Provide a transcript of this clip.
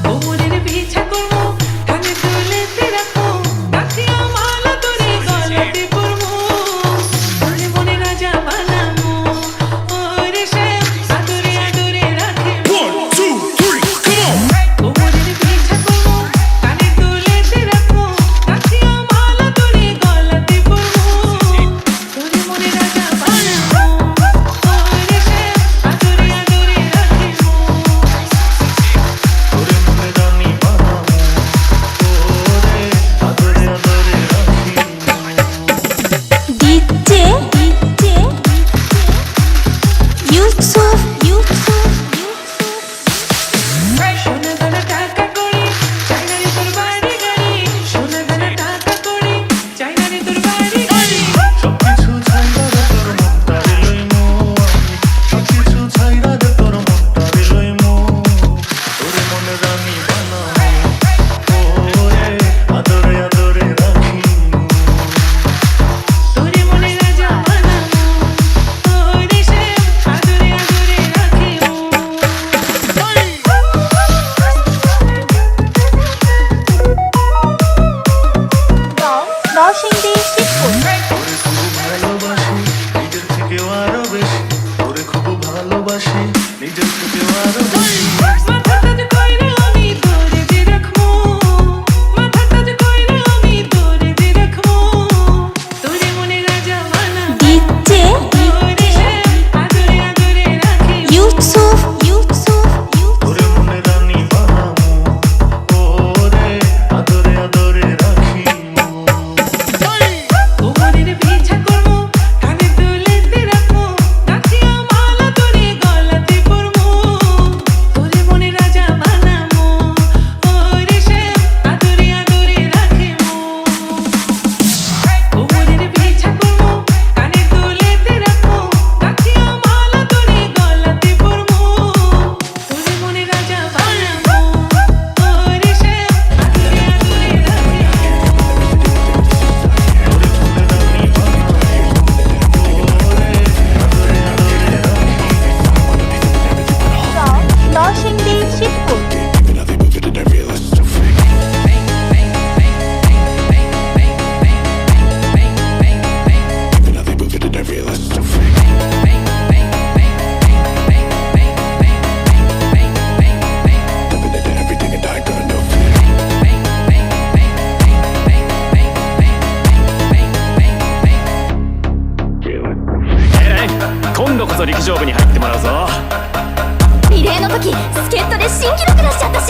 কোমরের বিছা করবো, কানে দুলেতে রাখো, গাছিয়া মালা তোরে গলাতে পরবো, তোরে মনে রাজা বানাবো, ওরে সে আদরে আদরে রাখে। 1, 2, 3, come on! কোমরের বিছা করবো, কানে দুলেতে রাখো, গাছিয়া মালা তোরে গলাতে পরবো, তোরে মনে রাজা বানাবো, ওরে সে আদরে আদরে রাখে। তোরে মনে রানী বানাবো, ওরে আদরে আদরে রাখি। DJ Yusuf সোনা দানা টাকা কড়ি, চাইনা রে তোর বাড়ি গাড়ি, সোনা দানা টাকা কড়ি, চাইনা রে তোর বাড়ি গাড়ি। সবকিছু ছাইরা দে তোর মনটারে লইমু আমি, সবকিছু ছাইরা দে তোর মনটারে লইমু। তোরে মনে রানী বানাবো, ওরে আদরে আদরে রাখি। তোরে মনে রাজা বানাবো, ওরে সে আদরে আদরে রাখিও। নরসিংদী শিবপুর তোরে খুব ভালোবাসি নিজের থেকেও আরো বেশি, তোরে খুব ভালোবাসি নিজের থেকেও আরো বেশি। মাথা তাজ কইরা আমি তোরে যে রাখবো, মাথা তাজ কইরা আমি তোরে যে রাখবো, তোরে মনে রাজা বানাবো, DJ ওরে সে আদরে আদরে রাখিও। Yusuf তোরে মনে রানী বানাবো, ওরে আদরে আদরে রাখি। কোমরের বিছা করবো, কানে দুলেতে রাখবো, গাছিয়া মালা তোরে গলাতে পরবো, তোরে মনে রাজা বানাবো, ওরে সে আদরে আদরে রাখিও। কোমরের বিছা করবো, কানে দুলেতে রাখবো, গাছিয়া মালা তোরে গলাতে পরবো, তোরে মনে রাজা বানাবো, ওরে সে আদরে আদরে রাখিও। নরসিংদী শিবপুর今度こそ陸上部に入ってもらうぞ。リレーの時助っ人で新記録出しちゃったし